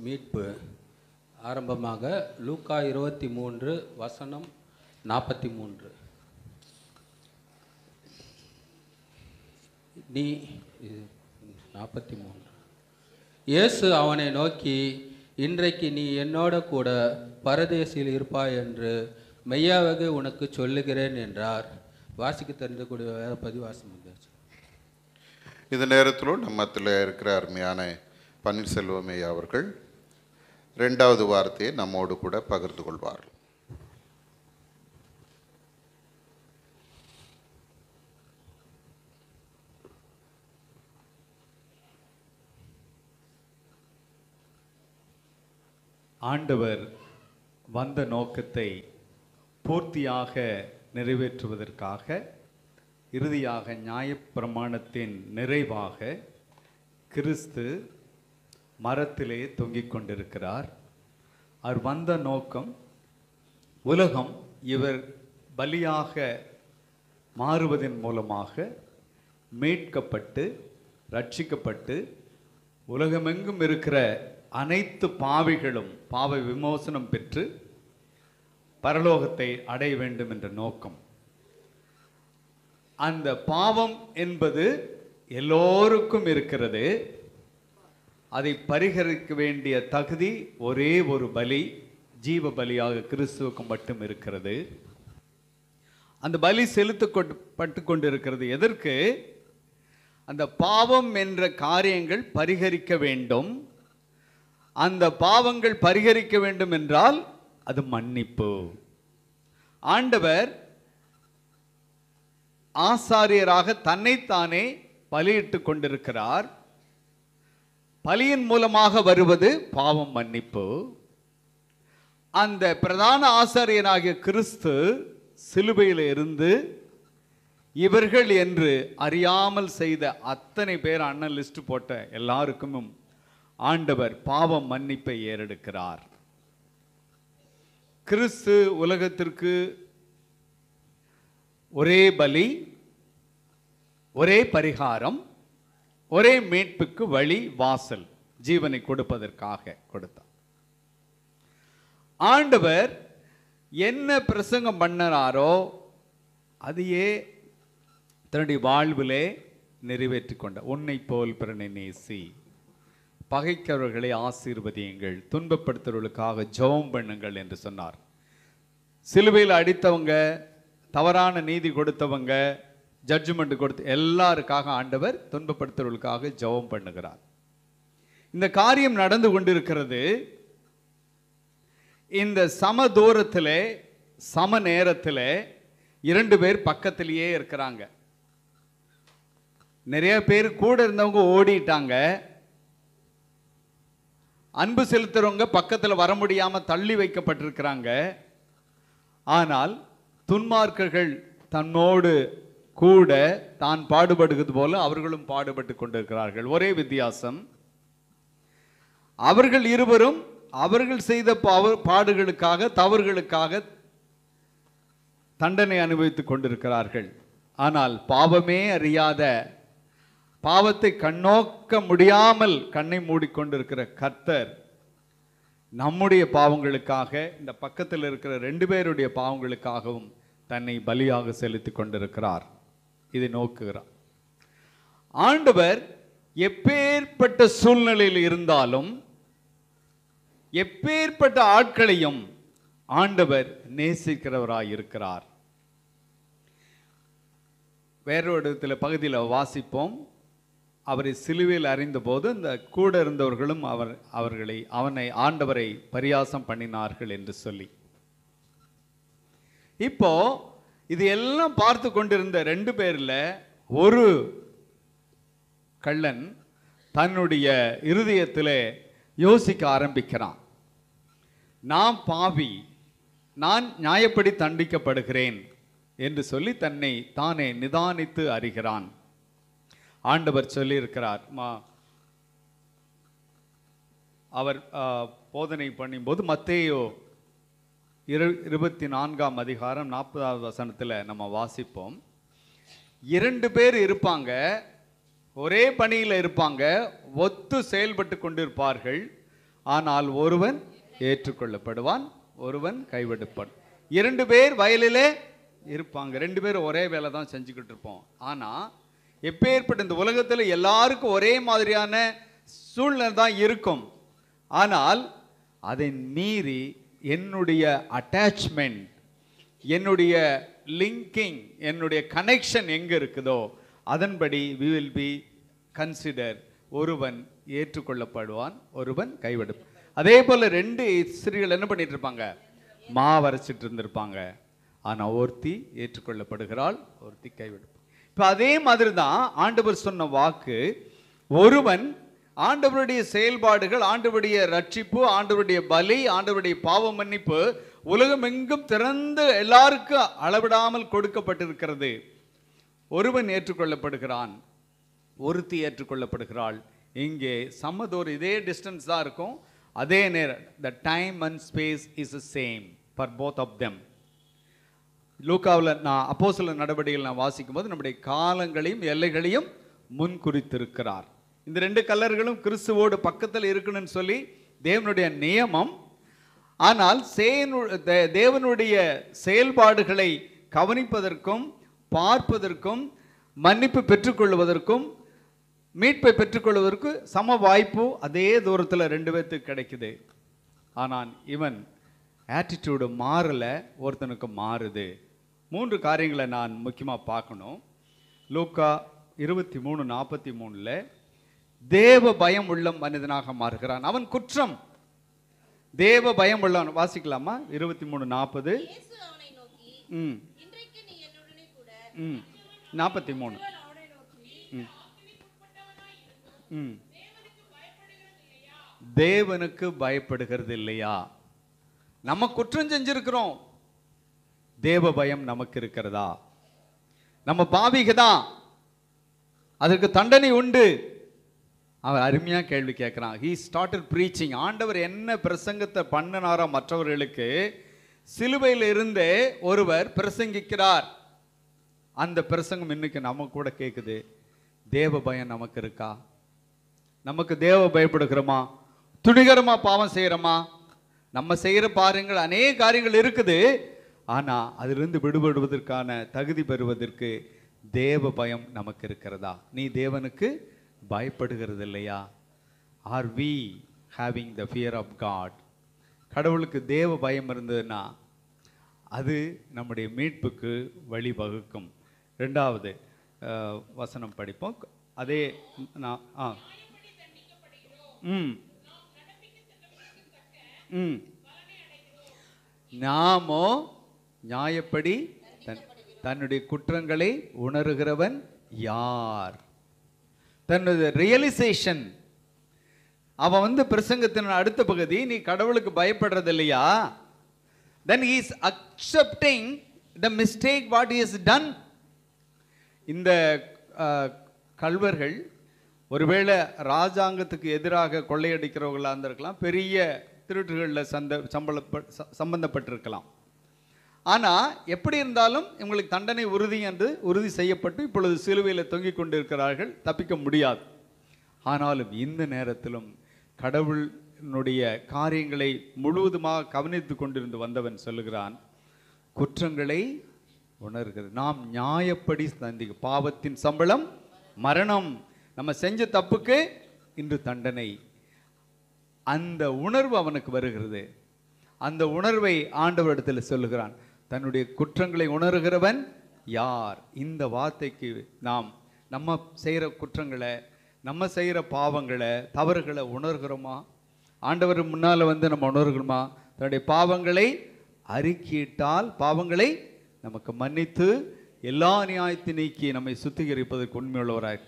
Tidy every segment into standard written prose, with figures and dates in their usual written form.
மீட்பு. ஆரம்பமாக லூக்கா 23:43. நீ 43. இயேசு அவனை நோக்கி, இன்றைக்கு நீ என்னோட கூட பரதேசில் இருப்பாய் என்று மெய்யாகவே உனக்கு சொல்லுகிறேன் என்றார். வாசிக்க தெரிந்தக்கூடிய வேத பதிவாசம். இந்த நேரத்திலும் நம்மத்தில் இருக்கிற அருமையான பன்னீர்செல்வம் ஐயா அவர்கள் 2வது வார்த்தையை நம்மோடு கூட பகிர்ந்து கொள்வார். ஆண்டவர் வந்த நோக்கத்தை பூர்த்தியாக நிறைவேற்றுவதற்காக இறுதியாக நியாயப்பிரமாணத்தின் நிறைவாக கிறிஸ்து மரத்திலே தொங்கிக் கொண்டிருக்கிறார். அவர் வந்த நோக்கம் உலகம் இவர் பலியாக மாறுவதன் மூலமாக மீட்கப்பட்டு ரட்சிக்கப்பட்டு உலகமெங்கும் இருக்கிற அனைத்து பாவிகளும் பாவ விமோசனம் பெற்று பரலோகத்தை அடைய வேண்டும் என்ற நோக்கம். அந்த பாவம் என்பது எல்லோருக்கும் இருக்கிறது. அதை பரிகரிக்க வேண்டிய தகுதி ஒரே ஒரு பலி, ஜீவ பலியாக கிறிஸ்துவுக்கு மட்டும் இருக்கிறது. அந்த பலி செலுத்தப்பட்டு கொண்டிருக்கிறது. எதற்கு? அந்த பாவம் என்ற காரியங்கள் பரிகரிக்க வேண்டும். அந்த பாவங்கள் பரிகரிக்க வேண்டும் என்றால் அது மன்னிப்பு. ஆண்டவர் ஆசாரியராக தன்னைத்தானே பலியிட்டு கொண்டிருக்கிறார். பலியின் மூலமாக வருவது பாவம் மன்னிப்பு. அந்த பிரதான ஆசாரியனாகிய கிறிஸ்து சிலுவையில் இருந்து இவர்கள் என்று அறியாமல் செய்த அத்தனை பேர் அண்ணன் லிஸ்ட் போட்ட எல்லாருக்கும் ஆண்டவர் பாவம் மன்னிப்பை ஏறெடுக்கிறார். கிறிஸ்து உலகத்திற்கு ஒரே பலி, ஒரே பரிகாரம், ஒரே மீட்புக்கு வழி, வாசல், ஜீவனை கொடுப்பதற்காக கொடுத்தார். ஆண்டவர் என்ன பிரசங்கம் பண்ணாரோ அதையே தன்னுடைய வாழ்விலே நிறைவேற்றி கொண்ட. உன்னை போல் பிறனை நேசி, பகைக்கிறவர்களை ஆசீர்வதியுங்கள், துன்பப்படுத்துவர்களுக்காக ஜெபம் பண்ணுங்கள் என்று சொன்னார். சிலுவையில் அடித்தவங்க, தவறான நீதி கொடுத்தவங்க, ஜட்ஜ்மெண்ட் கொடுத்து எல்லாருக்காக ஆண்டவர் துன்பப்படுத்துவர்களுக்காக ஜெபம் பண்ணுகிறார். இந்த காரியம் நடந்து கொண்டிருக்கிறது. இந்த சம தூரத்தில் சம நேரத்தில் 2 பேர் பக்கத்திலேயே இருக்கிறாங்க. நிறைய பேர் கூட இருந்தவங்க ஓடிட்டாங்க. அன்பு செலுத்துறவங்க பக்கத்தில் வர முடியாமல் தள்ளி வைக்கப்பட்டிருக்கிறாங்க. ஆனால் துன்மார்க்கர்கள் தன்னோடு கூட தான் பாடுபடுகிறது போல அவர்களும் பாடுபட்டு கொண்டிருக்கிறார்கள். ஒரே வித்தியாசம், அவர்கள் இருவரும் அவர்கள் செய்த பாடுகளுக்காக, தவறுகளுக்காக தண்டனை அனுபவித்துக் கொண்டிருக்கிறார்கள். ஆனால் பாவமே அறியாத, பாவத்தை கண்ணோக்க முடியாமல் கண்ணை மூடிக்கொண்டிருக்கிற கர்த்தர் நம்முடைய பாவங்களுக்காக, இந்த பக்கத்தில் இருக்கிற 2 பேருடைய பாவங்களுக்காகவும் தன்னை பலியாக செலுத்தி கொண்டிருக்கிறார். இதை நோக்குகிறார். ஆண்டவர் எப்பேற்பட்ட சூழ்நிலையில் இருந்தாலும், எப்பேற்பட்ட ஆட்களையும் ஆண்டவர் நேசிக்கிறவராய் இருக்கிறார். வேறொரு இடத்துல பகுதியில் வாசிப்போம். அவரை சிலுவையில் அறிந்த போது இந்த கூட இருந்தவர்களும் அவனை ஆண்டவரை பரியாசம் பண்ணினார்கள் என்று சொல்லி. இப்போ இது எல்லாம் பார்த்து கொண்டிருந்த 2 பேர்ல ஒரு கள்ளன் தன்னுடைய இருதயத்தில் யோசிக்க ஆரம்பிக்கிறான். நான் பாவி, நான் நியாயப்படி தண்டிக்கப்படுகிறேன் என்று சொல்லி தன்னை தானே நிதானித்து அறிகிறான். ஆண்டவர் சொல்லியிருக்கிறார், அவர் போதனை பண்ணும்போது மத்தேயு 24ஆம் அதிகாரம் 40வது வசனத்தில் நம்ம வாசிப்போம். 2 பேர் இருப்பாங்க, ஒரே பணியில் இருப்பாங்க, ஒத்து செயல்பட்டு கொண்டிருப்பார்கள். ஆனால் ஒருவன் ஏற்றுக்கொள்ளப்படுவான், ஒருவன் கைவிடப்படும். 2 பேர் வயலிலே இருப்பாங்க, 2 பேரும் ஒரே வேலை தான் செஞ்சுக்கிட்டு இருப்போம். ஆனால் எப்பேற்பட்ட இந்த உலகத்தில் எல்லாருக்கும் ஒரே மாதிரியான சூழ்நிலை தான் இருக்கும். ஆனால் அதை மீறி என்னுடைய அட்டாச்மெண்ட், என்னுடைய லிங்கிங், என்னுடைய கனெக்ஷன் எங்கே இருக்குதோ அதன்படி we will be considered. ஒருவன் ஏற்றுக்கொள்ளப்படுவான், ஒருவன் கைவிடும். அதே போல் 2 ஸ்திரீகள் என்ன பண்ணிட்டு இருப்பாங்க, மாவரைச்சிட்டு இருந்திருப்பாங்க. ஆனால் ஒருத்தி ஏற்றுக்கொள்ளப்படுகிறாள், ஒருத்தி கைவிடும். இப்போ அதே மாதிரி தான் ஆண்டவர் சொன்ன வாக்கு, ஒருவன் ஆண்டவருடைய செயல்பாடுகள், ஆண்டவருடைய ரட்சிப்பு, ஆண்டவருடைய பலி, ஆண்டவருடைய பாவ மன்னிப்பு உலகம் எங்கும் திறந்து எல்லாருக்கும் அளவிடாமல் கொடுக்கப்பட்டிருக்கிறது. ஒருவன் ஏற்றுக்கொள்ளப்படுகிறான், ஒருத்தி ஏற்றுக்கொள்ளப்படுகிறாள். இங்கே சம்மதோர் இதே டிஸ்டன்ஸ் தான் இருக்கும், அதே நேரம் the time and space is the same for both of them. லூக்காவில் நான் அப்போஸ்தலர் நடவடிக்கைகள் நான் வாசிக்கும் போது நம்முடைய காலங்களையும் எல்லைகளையும் முன்குறித்திருக்கிறார். இந்த 2 கல்லர்களும் கிறிஸ்துவோடு பக்கத்தில் இருக்கணும்னு சொல்லி தேவனுடைய நியமம். ஆனால் தேவனுடைய செயல்பாடுகளை கவனிப்பதற்கும் பார்ப்பதற்கும் மன்னிப்பு பெற்றுக்கொள்வதற்கும் மீட்பை பெற்றுக்கொள்வதற்கு சம வாய்ப்பு அதே தூரத்தில் 2 பேர்த்துக்கு கிடைக்குது. ஆனால் இவன் ஆட்டிடியூடு மாறலை, ஒருத்தனுக்கு மாறுது. 3 காரியங்களை நான் முக்கியமாக பார்க்கணும். லூக்கா 23:43 தேவ பயம் உள்ள மனிதனாக மாறுகிறான், அவன் குற்றம். தேவ பயம் உள்ளவன் வாசிக்கலாமா? 23:40 43 தேவனுக்கு பயப்படுகிறது இல்லையா? நம்ம குற்றம் செஞ்சிருக்கிறோம், தேவ பயம் நமக்கு இருக்கிறதா? நம்ம பாவிகதான், அதற்கு தண்டனை உண்டு. அவர் அருமையா கேள்வி கேட்கிறான். he started preaching. ஆண்டவர் என்ன பிரசங்கத்தை பண்ணினாரோ மற்றவர்களுக்கு, சிலுவையில் இருந்தே ஒருவர் பிரசங்கிக்கிறார். அந்த பிரசங்கம் இன்னைக்கு நம்ம கூட கேட்குது. தேவ பயம் நமக்கு இருக்கா? நமக்கு தேவ பயப்படுகிறோமா? துணிகரமா பாவம் செய்யறோமா? நம்ம செய்கிற பாருங்கள், அநேக காரியங்கள் இருக்குது. ஆனால் அதிலிருந்து விடுபடுவதற்கான தகுதி பெறுவதற்கு தேவ பயம் நமக்கு இருக்கிறதா? நீ தேவனுக்கு பயப்படுகிறது இல்லையா? Are we having the fear of God? கடவுளுக்கு தேவ பயம் இருந்ததுன்னா அது நம்முடைய மீட்புக்கு வழிவகுக்கும். 2வது வசனம் படிப்போம். அதே நாமோ நியாயப்படி தன்னுடைய குற்றங்களை உணர்கிறவன் யார்? தன்னுடைய ரியலைசேஷன். அவன் பிரசங்கத்தின் அடுத்த பகுதி, நீ கடவுளுக்கு பயப்படுறது இல்லையா? then he is accepting the mistake what he has done. இந்த கள்வர்கள் ஒருவேளை ராஜாங்கத்துக்கு எதிராக கொள்ளையடிக்கிறவர்களாக இருந்திருக்கலாம், பெரிய திருட்டுகளில் சம்பந்தப்பட்டிருக்கலாம். ஆனால் எப்படி இருந்தாலும் இவங்களுக்கு தண்டனை உறுதி என்று உறுதி செய்யப்பட்டு இப்பொழுது சிலுவையில் தொங்கிக் கொண்டிருக்கிறார்கள், தப்பிக்க முடியாது. ஆனாலும் இந்த நேரத்திலும் கடவுளுடைய காரியங்களை முழுவதுமாக கவனித்து கொண்டிருந்து வந்தவன் சொல்லுகிறான், குற்றங்களை உணர்கிறது. நாம் நியாயப்படி சந்திக்க, பாவத்தின் சம்பளம் மரணம், நம்ம செஞ்ச தப்புக்கு இன்று தண்டனை. அந்த உணர்வு அவனுக்கு வருகிறது. அந்த உணர்வை ஆண்டவரிடத்தில் சொல்லுகிறான், தன்னுடைய குற்றங்களை உணர்கிறவன் யார்? இந்த வார்த்தைக்கு நம்ம செய்கிற குற்றங்களை, நம்ம செய்கிற பாவங்களை, தவறுகளை உணர்கிறோமா? ஆண்டவர் முன்னால் நம்ம உணர்கிறோமா? தன்னுடைய பாவங்களை அறிக்கையிட்டால் பாவங்களை நமக்கு மன்னித்து எல்லா நியாயத்தை நீக்கி நம்மை சுத்திகரிப்பதற்கு உண்மையுள்ளவராய்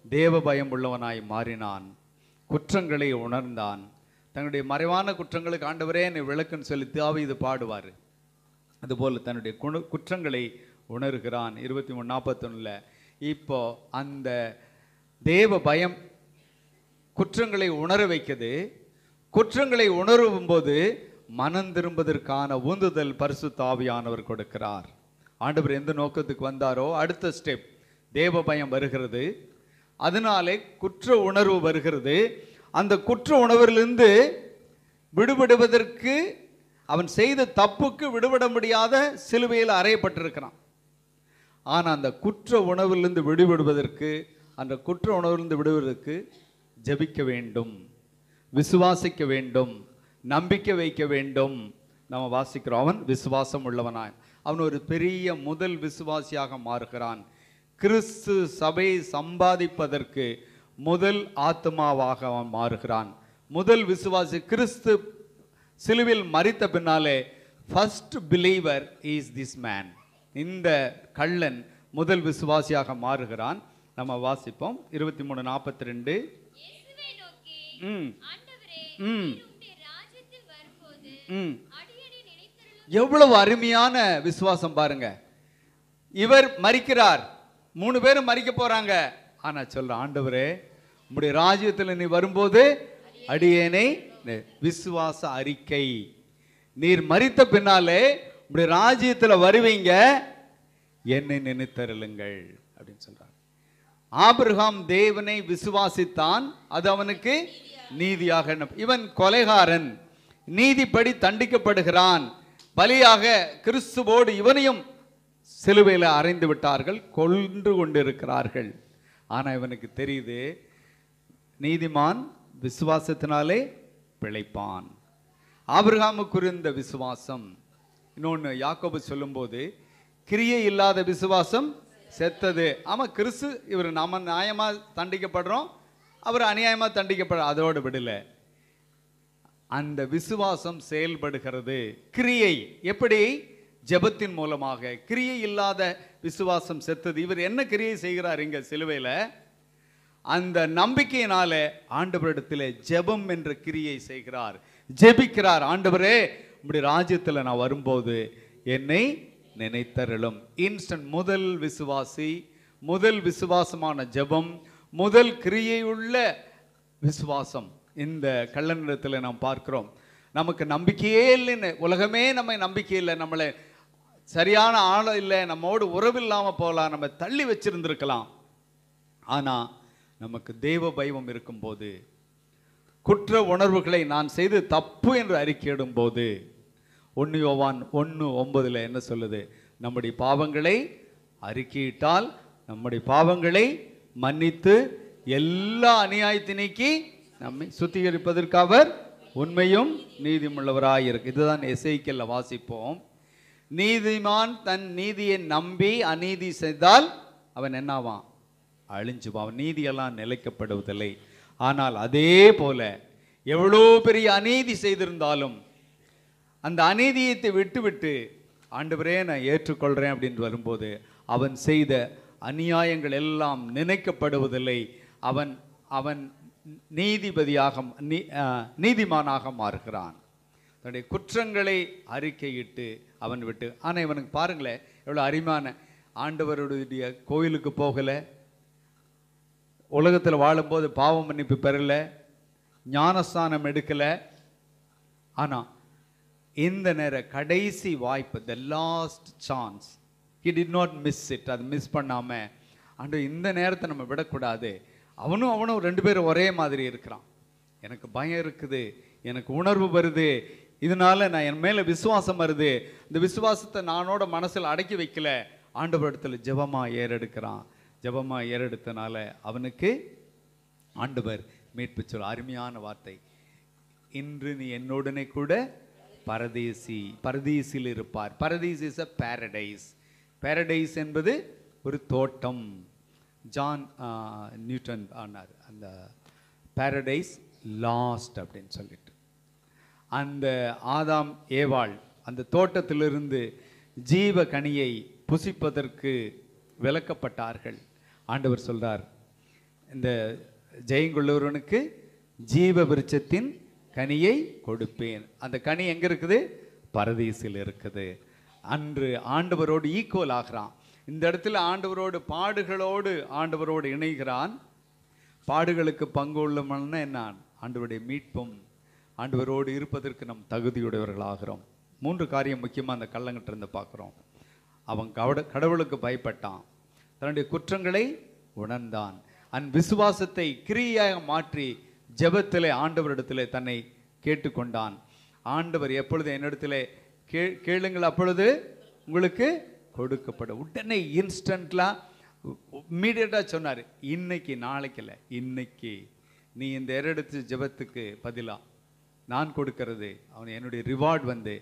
தேவ பயம் உள்ளவனாய் மாறினான். குற்றங்களை உணர்ந்தான். தன்னுடைய மறைவான குற்றங்களுக்கு ஆண்டவரே என்னை விளக்குன்னு சொல்லி தாவீது பாடுவார். அதுபோல் தன்னுடைய குற்றங்களை உணர்கிறான். 23:41 இப்போ அந்த தேவ பயம் குற்றங்களை உணர வைக்குது. குற்றங்களை உணரும் போது மனம் திரும்புவதற்கான உந்துதல் பரிசுத்த ஆவியானவர் கொடுக்கிறார். ஆண்டவர் எந்த நோக்கத்துக்கு வந்தாரோ அடுத்த ஸ்டெப் தேவ பயம் வருகிறது. அதனாலே குற்ற உணர்வு வருகிறது. அந்த குற்ற உணர்விலிருந்து விடுபடுவதற்கு, அவன் செய்த தப்புக்கு விடுபட முடியாத சிலுவையில் அறையப்பட்டிருக்கிறான். ஆனால் அந்த குற்ற உணவிலிருந்து விடுபடுவதற்கு, அந்த குற்ற உணவிலிருந்து விடுவதற்கு ஜெபிக்க வேண்டும், விசுவாசிக்க வேண்டும், நம்பிக்கை வைக்க வேண்டும். நம்ம வாசிக்கிறோம், அவன் விசுவாசம் உள்ளவனாய் அவன் ஒரு பெரிய முதல் விசுவாசியாக மாறுகிறான். கிறிஸ்து சபையை சம்பாதிப்பதற்கு முதல் ஆத்மாவாக அவன் மாறுகிறான். முதல் விசுவாசி கிறிஸ்து சிலுவில் மரித்த பின்னாலே first believer is this man. இந்த கள்ளன் முதல் விசுவாசியாக மாறுகிறான். நம்ம வாசிப்போம் 23:42. எவ்வளவு அருமையான விசுவாசம் பாருங்க. இவர் மரிக்கிறார், 3 பேரும் மரிக்க போறாங்க. ஆனா சொல்ற, ஆண்டவரே உம்முடைய ராஜ்யத்தில் நீ வரும்போது அடியேனை, விசுவாச அறிக்கை, நீர் மரித்த பின்னாலே உம்முடைய ராஜ்யத்தில் வருவீங்க, என்னை நினைத்தருளுங்கள் அப்படின்னு சொல்றார். ஆபிரகாம் தேவனை விசுவாசித்தான், அது அவனுக்கு நீதியாக. இவன் கொலைகாரன், நீதிப்படி தண்டிக்கப்படுகிறான். பலியாக கிறிஸ்துவோடு இவனையும் சிலுவையில் அறைந்து விட்டார்கள், கொன்று கொண்டிருக்கிறார்கள். ஆனால் இவனுக்கு தெரியுது, நீதிமான் விசுவாசத்தினாலே பிழைப்பான். ஆபிரகாமுக்கு இருந்த விசுவாசம். இன்னொன்று யாக்கோபு சொல்லும்போது, கிரியை இல்லாத விசுவாசம் செத்தது. ஆமாம், கிறிஸ்து இவர் நம்ம நியாயமாக தண்டிக்கப்படுறோம், அவர் அநியாயமாக தண்டிக்கப்படுற, அதோடு விடல. அந்த விசுவாசம் செயல்படுகிறது. கிரியை எப்படி? ஜெபத்தின் மூலமாக. கிரியை இல்லாத விசுவாசம் செத்தது. இவர் என்ன கிரியை செய்கிறார் இங்க சிலுவையில்? அந்த நம்பிக்கையினால ஆண்டவரிடத்தில் ஜெபம் என்ற கிரியை செய்கிறார், ஜெபிக்கிறார். ஆண்டவரே உம்முடைய ராஜ்யத்தில் நான் வரும்போது என்னை நினைத்தருளும். இன்ஸ்டன்ட் முதல் விசுவாசி, முதல் விசுவாசமான ஜெபம், முதல் கிரியையுள்ள விசுவாசம் இந்த கள்ளனிடத்தில் நாம் பார்க்கிறோம். நமக்கு நம்பிக்கையே இல்லைன்னு, உலகமே நம்ம நம்பிக்கை இல்லை, நம்மளை சரியான ஆழம் இல்லை, நம்மோடு உறவில்லாமல் போகலாம், நம்ம தள்ளி வச்சிருந்திருக்கலாம். ஆனால் நமக்கு தெய்வ பயம் இருக்கும்போது, குற்ற உணர்வுகளை நான் செய்து தப்பு என்று அறிக்கையிடும் போது, 1 யோவான் 1:9 என்ன சொல்லுது? நம்முடைய பாவங்களை அறிக்கையிட்டால் நம்முடைய பாவங்களை மன்னித்து எல்லா அநியாயத்தை நீக்கி நம்மை சுத்திகரிப்பதற்கு அவர் உண்மையும் நீதியுள்ளவராய் இருக்கு. இதுதான் எசேக்கியேல்ல வாசிப்போம். நீதிமான் தன் நீதியை நம்பி அநீதி செய்தால் அவன் என்னவான்? அழிஞ்சுவான். அவன் நீதியெல்லாம் நிலைக்கப்படுவதில்லை. ஆனால் அதே போல எவ்வளோ பெரிய அநீதி செய்திருந்தாலும் அந்த அநீதியத்தை விட்டு ஆண்டவரே நான் ஏற்றுக்கொள்கிறேன் அப்படின்னு வரும்போது அவன் செய்த அநியாயங்கள் எல்லாம் நினைக்கப்படுவதில்லை. அவன் அவன் நீதிபதியாக, நீதிமானாக மாறுகிறான். தன்னுடைய குற்றங்களை அறிக்கையிட்டு அவன் விட்டு. ஆனால் இவனுக்கு பாருங்களேன் எவ்வளோ அருமையான, ஆண்டவருடைய கோயிலுக்கு போகலை, உலகத்தில் வாழும்போது பாவ மன்னிப்பு பெறலை, ஞானஸ்தானம் எடுக்கலை. ஆனால் இந்த நேரம் கடைசி வாய்ப்பு, the last chance, he did not miss it. அது மிஸ் பண்ணாமல் ஆண்டவர் இந்த நேரத்தை நம்ம விடக்கூடாது. அவனும் 2 பேரும் ஒரே மாதிரி இருக்கிறான். எனக்கு பயம் இருக்குது, எனக்கு உணர்வு வருது, இதனால நான் என் மேலே விசுவாசம் வருது, இந்த விசுவாசத்தை நானோட மனசில் அடக்கி வைக்கல. ஆண்டவரிடத்தில் ஜெபமாக ஏறெடுக்கிறான். ஜெபமாக ஏறெடுத்தனால அவனுக்கு ஆண்டவர் மீட்பு சொல். அருமையான வார்த்தை, இன்று நீ என்னுடனே கூட பரதீசில் இருப்பார். பரதீஸ் இஸ் அ பாரடைஸ். பாரடைஸ் என்பது ஒரு தோட்டம். ஜான் நியூட்டன் ஆனார் அந்த பாரடைஸ் லாஸ்ட் அப்படின்னு சொல்லிட்டு. அந்த ஆதாம் ஏவாள் அந்த தோட்டத்திலிருந்து ஜீவ கனியை புசிப்பதற்கு விலக்கப்பட்டார்கள். ஆண்டவர் சொல்றார், இந்த ஜெயங்கொள்ளவனுக்கு ஜீவ விருட்சத்தின் கனியை கொடுப்பேன். அந்த கனி எங்க இருக்குது? பரதீசில் இருக்குது. அன்று ஆண்டவரோடு ஈக்குவல் ஆகிறான். இந்த இடத்துல ஆண்டவரோடு பாடுகளோடு ஆண்டவரோடு இணைகிறான். பாடுகளுக்கு பங்கு உள்ளவன் என்ன? ஆண்டவருடைய மீட்பும் ஆண்டவரோடு இருப்பதற்கு நம் தகுதியுடையவர்களாகிறோம். 3 காரியம் முக்கியமாக அந்த கள்ளங்கிட்ட இருந்து பார்க்குறோம். அவன் கடவுளுக்கு பயப்பட்டான், தன்னுடைய குற்றங்களை உணர்ந்தான், விசுவாசத்தை கிரியாக மாற்றி ஜெபத்திலே ஆண்டவரிடத்திலே தன்னை கேட்டுக்கொண்டான். ஆண்டவர் எப்பொழுது என்னிடத்தில் கேளுங்கள் அப்பொழுது உங்களுக்கு கொடுக்கப்படும். உடனே இன்ஸ்டன்ட்லாம் இம்மீடியட்டாக சொன்னார். இன்னைக்கு, நாளைக்கு இல்லை, இன்னைக்கு நீ இந்த ஏறெடுத்து ஜெபத்துக்கு பதிலாக நான் கொடுக்கறது அவன் என்னுடைய ரிவார்டு வந்து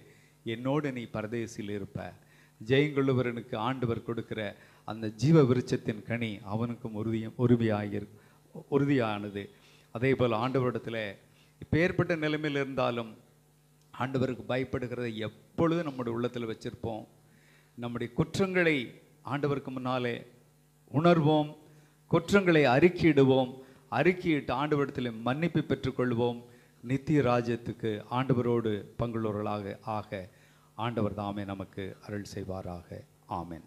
என்னோடு நீ பரதேசில் இருப்ப. ஜெயங்கொள்ளுவரனுக்கு ஆண்டவர் கொடுக்கிற அந்த ஜீவ விருட்சத்தின் கனி அவனுக்கும் உறுதியானது. அதே போல் ஆண்டவரிடத்தில் இப்போ ஏற்பட்ட நிலைமையில் இருந்தாலும் ஆண்டவருக்கு பயப்படுகிறத எப்பொழுதும் நம்முடைய உள்ளத்தில் வச்சிருப்போம். நம்முடைய குற்றங்களை ஆண்டவருக்கு முன்னாலே உணர்வோம், குற்றங்களை அறிக்கையிடுவோம், அறிக்கையிட்டு ஆண்டவரிடத்தில் மன்னிப்பு பெற்றுக்கொள்வோம். நித்திய ராஜ்யத்துக்கு ஆண்டவரோடு பங்குள்ளவர்களாக ஆக ஆண்டவர் தாமே நமக்கு அருள் செய்வாராக. ஆமென்.